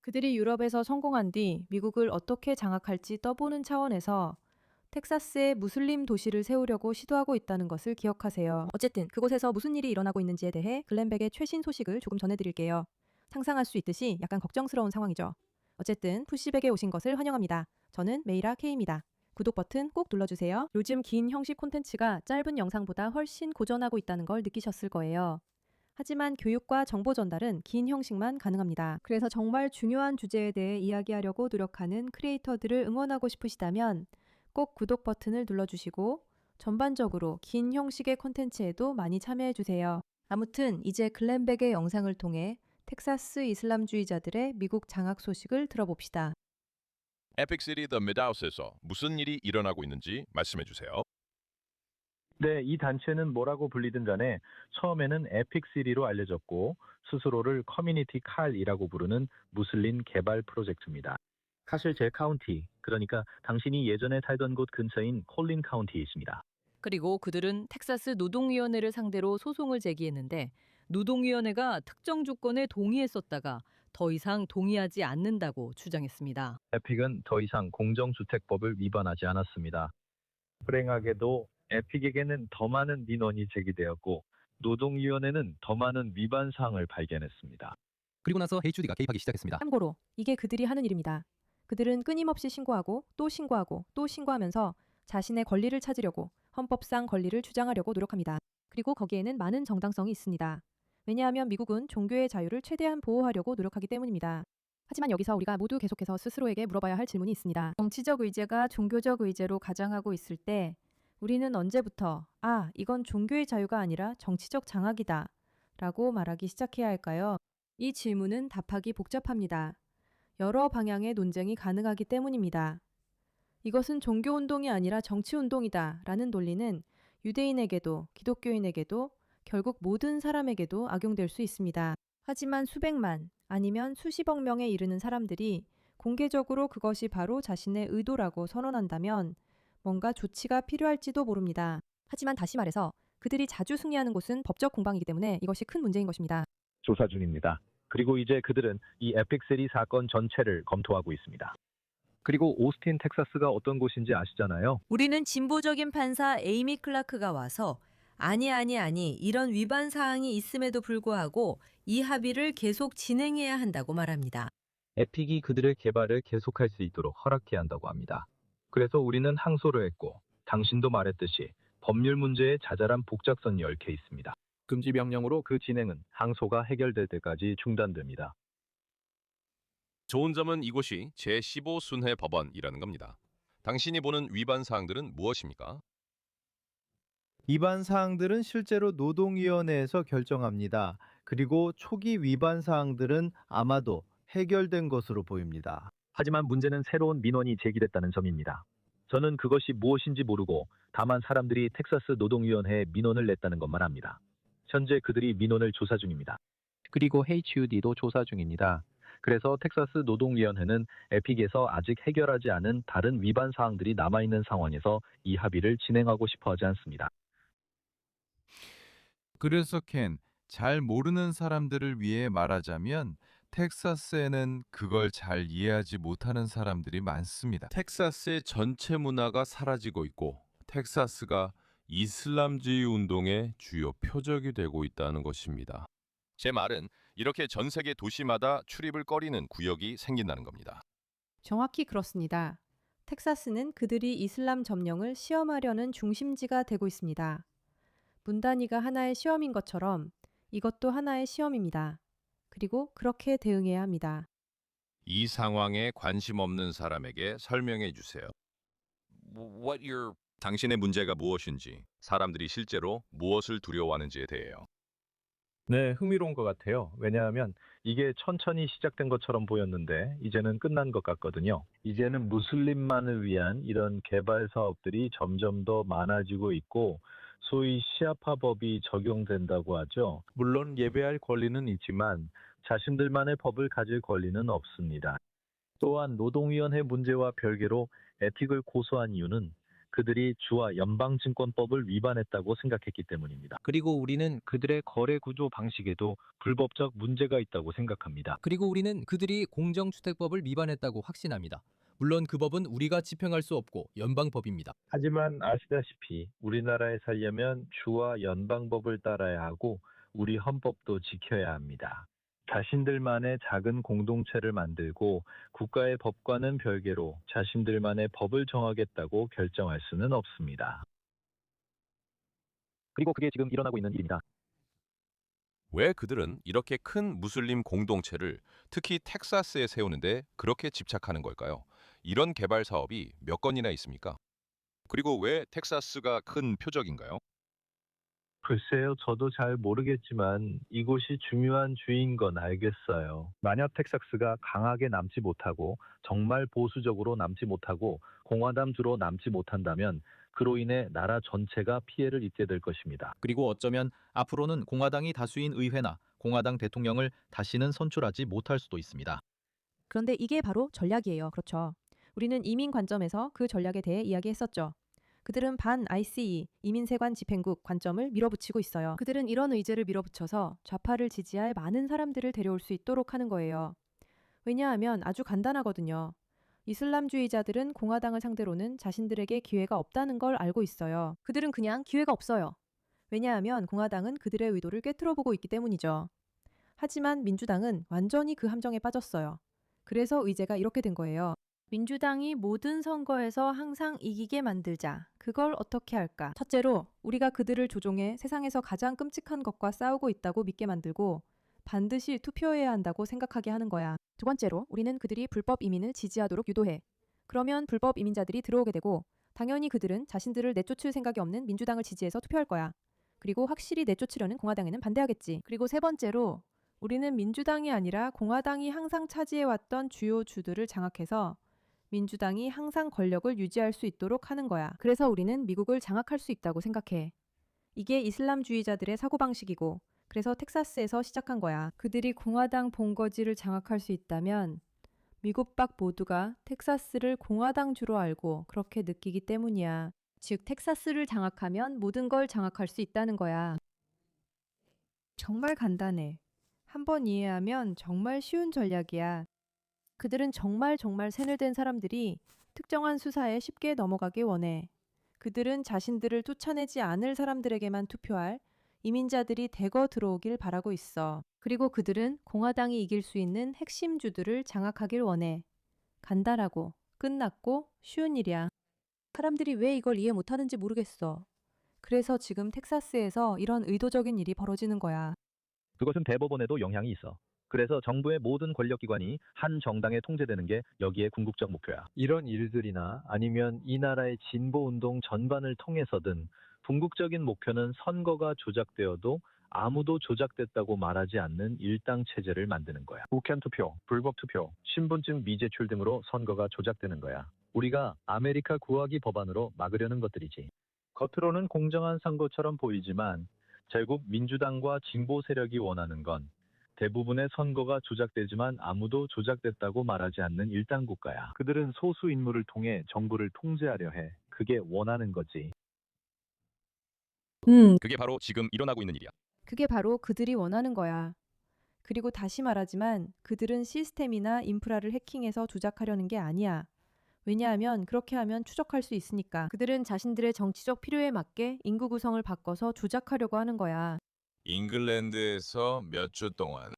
그들이 유럽에서 성공한 뒤 미국을 어떻게 장악할지 떠보는 차원에서 텍사스에 무슬림 도시를 세우려고 시도하고 있다는 것을 기억하세요. 어쨌든 그곳에서 무슨 일이 일어나고 있는지에 대해 글렌백의 최신 소식을 조금 전해드릴게요. 상상할 수 있듯이 약간 걱정스러운 상황이죠. 어쨌든 푸시백에 오신 것을 환영합니다. 저는 메이라 K입니다. 구독 버튼 꼭 눌러주세요. 요즘 긴 형식 콘텐츠가 짧은 영상보다 훨씬 고전하고 있다는 걸 느끼셨을 거예요. 하지만 교육과 정보 전달은 긴 형식만 가능합니다. 그래서 정말 중요한 주제에 대해 이야기하려고 노력하는 크리에이터들을 응원하고 싶으시다면 꼭 구독 버튼을 눌러주시고 전반적으로 긴 형식의 콘텐츠에도 많이 참여해주세요. 아무튼 이제 글렌백의 영상을 통해 텍사스 이슬람주의자들의 미국 장악 소식을 들어봅시다. 에픽시티 더 미드하우스에서 무슨 일이 일어나고 있는지 말씀해 주세요. 네, 이 단체는 뭐라고 불리든 간에 처음에는 에픽시리로 알려졌고 스스로를 커뮤니티 칼이라고 부르는 무슬림 개발 프로젝트입니다. 사실 제 카운티, 그러니까 당신이 예전에 살던 곳 근처인 콜린 카운티에 있습니다. 그리고 그들은 텍사스 노동위원회를 상대로 소송을 제기했는데 노동위원회가 특정 조건에 동의했었다가 더 이상 동의하지 않는다고 주장했습니다. 에픽은 더 이상 공정주택법을 위반하지 않았습니다. 불행하게도 에픽에게는 더 많은 민원이 제기되었고 노동위원회는 더 많은 위반 사항을 발견했습니다. 그리고 나서 HUD가 개입하기 시작했습니다. 참고로 이게 그들이 하는 일입니다. 그들은 끊임없이 신고하고 또 신고하고 또 신고하면서 자신의 권리를 찾으려고 헌법상 권리를 주장하려고 노력합니다. 그리고 거기에는 많은 정당성이 있습니다. 왜냐하면 미국은 종교의 자유를 최대한 보호하려고 노력하기 때문입니다. 하지만 여기서 우리가 모두 계속해서 스스로에게 물어봐야 할 질문이 있습니다. 정치적 의제가 종교적 의제로 가장하고 있을 때 우리는 언제부터 이건 종교의 자유가 아니라 정치적 장악이다 라고 말하기 시작해야 할까요? 이 질문은 답하기 복잡합니다. 여러 방향의 논쟁이 가능하기 때문입니다. 이것은 종교운동이 아니라 정치운동이다 라는 논리는 유대인에게도 기독교인에게도 결국 모든 사람에게도 악용될 수 있습니다. 하지만 수백만 아니면 수십억 명에 이르는 사람들이 공개적으로 그것이 바로 자신의 의도라고 선언한다면 뭔가 조치가 필요할지도 모릅니다. 하지만 다시 말해서 그들이 자주 승리하는 곳은 법적 공방이기 때문에 이것이 큰 문제인 것입니다. 조사 중입니다. 그리고 이제 그들은 이 에픽시리 사건 전체를 검토하고 있습니다. 그리고 오스틴, 텍사스가 어떤 곳인지 아시잖아요. 우리는 진보적인 판사 에이미 클라크가 와서 아니 이런 위반 사항이 있음에도 불구하고 이 합의를 계속 진행해야 한다고 말합니다. 에픽이 그들의 개발을 계속할 수 있도록 허락해야 한다고 합니다. 그래서 우리는 항소를 했고 당신도 말했듯이 법률 문제에 자잘한 복잡성이 얽혀 있습니다. 금지 명령으로 그 진행은 항소가 해결될 때까지 중단됩니다. 좋은 점은 이곳이 제15 순회 법원이라는 겁니다. 당신이 보는 위반 사항들은 무엇입니까? 위반 사항들은 실제로 노동위원회에서 결정합니다. 그리고 초기 위반 사항들은 아마도 해결된 것으로 보입니다. 하지만 문제는 새로운 민원이 제기됐다는 점입니다. 저는 그것이 무엇인지 모르고 다만 사람들이 텍사스 노동위원회에 민원을 냈다는 것만 압니다. 현재 그들이 민원을 조사 중입니다. 그리고 HUD도 조사 중입니다. 그래서 텍사스 노동위원회는 에픽에서 아직 해결하지 않은 다른 위반 사항들이 남아있는 상황에서 이 합의를 진행하고 싶어 하지 않습니다. 그래서 켄, 잘 모르는 사람들을 위해 말하자면 텍사스에는 그걸 잘 이해하지 못하는 사람들이 많습니다. 텍사스의 전체 문화가 사라지고 있고 텍사스가 이슬람주의 운동의 주요 표적이 되고 있다는 것입니다. 제 말은 이렇게 전 세계 도시마다 출입을 꺼리는 구역이 생긴다는 겁니다. 정확히 그렇습니다. 텍사스는 그들이 이슬람 점령을 시험하려는 중심지가 되고 있습니다. 문단위가 하나의 시험인 것처럼 이것도 하나의 시험입니다. 그리고 그렇게 대응해야 합니다. 이 상황에 관심 없는 사람에게 설명해 주세요. 당신의 문제가 무엇인지, 사람들이 실제로 무엇을 두려워하는지에 대해요. 네, 흥미로운 것 같아요. 왜냐하면 이게 천천히 시작된 것처럼 보였는데 이제는 끝난 것 같거든요. 이제는 무슬림만을 위한 이런 개발 사업들이 점점 더 많아지고 있고 소위 시아파법이 적용된다고 하죠. 물론 예배할 권리는 있지만 자신들만의 법을 가질 권리는 없습니다. 또한 노동위원회 문제와 별개로 에픽을 고소한 이유는 그들이 주와 연방증권법을 위반했다고 생각했기 때문입니다. 그리고 우리는 그들의 거래 구조 방식에도 불법적 문제가 있다고 생각합니다. 그리고 우리는 그들이 공정주택법을 위반했다고 확신합니다. 물론 그 법은 우리가 집행할 수 없고 연방법입니다. 하지만 아시다시피 우리나라에 살려면 주와 연방법을 따라야 하고 우리 헌법도 지켜야 합니다. 자신들만의 작은 공동체를 만들고 국가의 법과는 별개로 자신들만의 법을 정하겠다고 결정할 수는 없습니다. 그리고 그게 지금 일어나고 있는 일입니다. 왜 그들은 이렇게 큰 무슬림 공동체를 특히 텍사스에 세우는데 그렇게 집착하는 걸까요? 이런 개발 사업이 몇 건이나 있습니까? 그리고 왜 텍사스가 큰 표적인가요? 글쎄요, 저도 잘 모르겠지만 이곳이 중요한 주인 건 알겠어요. 만약 텍사스가 강하게 남지 못하고 정말 보수적으로 남지 못하고 공화당주로 남지 못한다면 그로 인해 나라 전체가 피해를 입게 될 것입니다. 그리고 어쩌면 앞으로는 공화당이 다수인 의회나 공화당 대통령을 다시는 선출하지 못할 수도 있습니다. 그런데 이게 바로 전략이에요. 그렇죠. 우리는 이민 관점에서 그 전략에 대해 이야기했었죠. 그들은 반 ICE, 이민세관 집행국 관점을 밀어붙이고 있어요. 그들은 이런 의제를 밀어붙여서 좌파를 지지할 많은 사람들을 데려올 수 있도록 하는 거예요. 왜냐하면 아주 간단하거든요. 이슬람주의자들은 공화당을 상대로는 자신들에게 기회가 없다는 걸 알고 있어요. 그들은 그냥 기회가 없어요. 왜냐하면 공화당은 그들의 의도를 꿰뚫어 보고 있기 때문이죠. 하지만 민주당은 완전히 그 함정에 빠졌어요. 그래서 의제가 이렇게 된 거예요. 민주당이 모든 선거에서 항상 이기게 만들자. 그걸 어떻게 할까? 첫째로 우리가 그들을 조종해 세상에서 가장 끔찍한 것과 싸우고 있다고 믿게 만들고 반드시 투표해야 한다고 생각하게 하는 거야. 두 번째로 우리는 그들이 불법 이민을 지지하도록 유도해. 그러면 불법 이민자들이 들어오게 되고 당연히 그들은 자신들을 내쫓을 생각이 없는 민주당을 지지해서 투표할 거야. 그리고 확실히 내쫓으려는 공화당에는 반대하겠지. 그리고 세 번째로 우리는 민주당이 아니라 공화당이 항상 차지해왔던 주요 주들을 장악해서 민주당이 항상 권력을 유지할 수 있도록 하는 거야. 그래서 우리는 미국을 장악할 수 있다고 생각해. 이게 이슬람주의자들의 사고방식이고 그래서 텍사스에서 시작한 거야. 그들이 공화당 본거지를 장악할 수 있다면 미국 밖 모두가 텍사스를 공화당주로 알고 그렇게 느끼기 때문이야. 즉 텍사스를 장악하면 모든 걸 장악할 수 있다는 거야. 정말 간단해. 한번 이해하면 정말 쉬운 전략이야. 그들은 정말 세뇌된 사람들이 특정한 수사에 쉽게 넘어가길 원해. 그들은 자신들을 쫓아내지 않을 사람들에게만 투표할 이민자들이 대거 들어오길 바라고 있어. 그리고 그들은 공화당이 이길 수 있는 핵심 주들을 장악하길 원해. 간단하고 끝났고 쉬운 일이야. 사람들이 왜 이걸 이해 못하는지 모르겠어. 그래서 지금 텍사스에서 이런 의도적인 일이 벌어지는 거야. 그것은 대법원에도 영향이 있어. 그래서 정부의 모든 권력기관이 한 정당에 통제되는 게 여기에 궁극적 목표야. 이런 일들이나 아니면 이 나라의 진보운동 전반을 통해서든 궁극적인 목표는 선거가 조작되어도 아무도 조작됐다고 말하지 않는 일당 체제를 만드는 거야. 우편 투표, 불법 투표, 신분증 미제출 등으로 선거가 조작되는 거야. 우리가 아메리카 구하기 법안으로 막으려는 것들이지. 겉으로는 공정한 선거처럼 보이지만 결국 민주당과 진보 세력이 원하는 건 대부분의 선거가 조작되지만 아무도 조작됐다고 말하지 않는 일당 국가야. 그들은 소수 인물을 통해 정부를 통제하려 해. 그게 원하는 거지. 그게 바로 지금 일어나고 있는 일이야. 그게 바로 그들이 원하는 거야. 그리고 다시 말하지만 그들은 시스템이나 인프라를 해킹해서 조작하려는 게 아니야. 왜냐하면 그렇게 하면 추적할 수 있으니까. 그들은 자신들의 정치적 필요에 맞게 인구 구성을 바꿔서 조작하려고 하는 거야. 잉글랜드에서 몇 주 동안.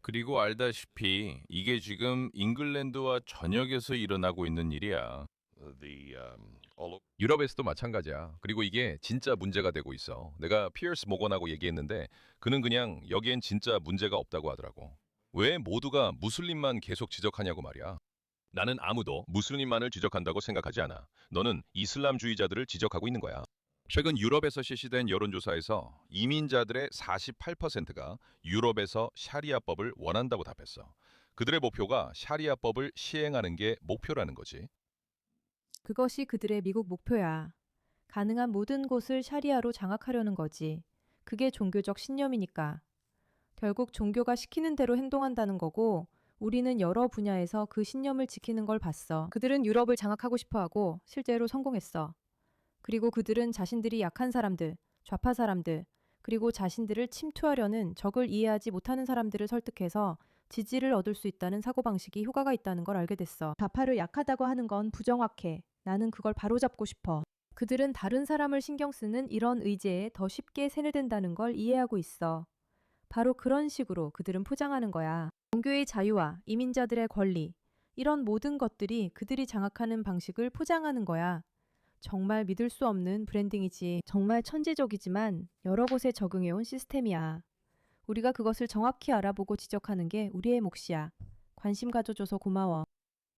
그리고 알다시피 이게 지금 잉글랜드와 전역에서 일어나고 있는 일이야. 유럽에서도 마찬가지야. 그리고 이게 진짜 문제가 되고 있어. 내가 피어스 모건하고 얘기했는데 그는 그냥 여기엔 진짜 문제가 없다고 하더라고. 왜 모두가 무슬림만 계속 지적하냐고 말이야. 나는 아무도 무슬림만을 지적한다고 생각하지 않아. 너는 이슬람주의자들을 지적하고 있는 거야. 최근 유럽에서 실시된 여론조사에서 이민자들의 48%가 유럽에서 샤리아법을 원한다고 답했어. 그들의 목표가 샤리아법을 시행하는 게 목표라는 거지. 그것이 그들의 미국 목표야. 가능한 모든 곳을 샤리아로 장악하려는 거지. 그게 종교적 신념이니까. 결국 종교가 시키는 대로 행동한다는 거고 우리는 여러 분야에서 그 신념을 지키는 걸 봤어. 그들은 유럽을 장악하고 싶어 하고 실제로 성공했어. 그리고 그들은 자신들이 약한 사람들, 좌파 사람들, 그리고 자신들을 침투하려는 적을 이해하지 못하는 사람들을 설득해서 지지를 얻을 수 있다는 사고방식이 효과가 있다는 걸 알게 됐어. 좌파를 약하다고 하는 건 부정확해. 나는 그걸 바로잡고 싶어. 그들은 다른 사람을 신경 쓰는 이런 의제에 더 쉽게 세뇌된다는 걸 이해하고 있어. 바로 그런 식으로 그들은 포장하는 거야. 종교의 자유와 이민자들의 권리, 이런 모든 것들이 그들이 장악하는 방식을 포장하는 거야. 정말 믿을 수 없는 브랜딩이지. 정말 천재적이지만 여러 곳에 적응해온 시스템이야. 우리가 그것을 정확히 알아보고 지적하는 게 우리의 몫이야. 관심 가져줘서 고마워.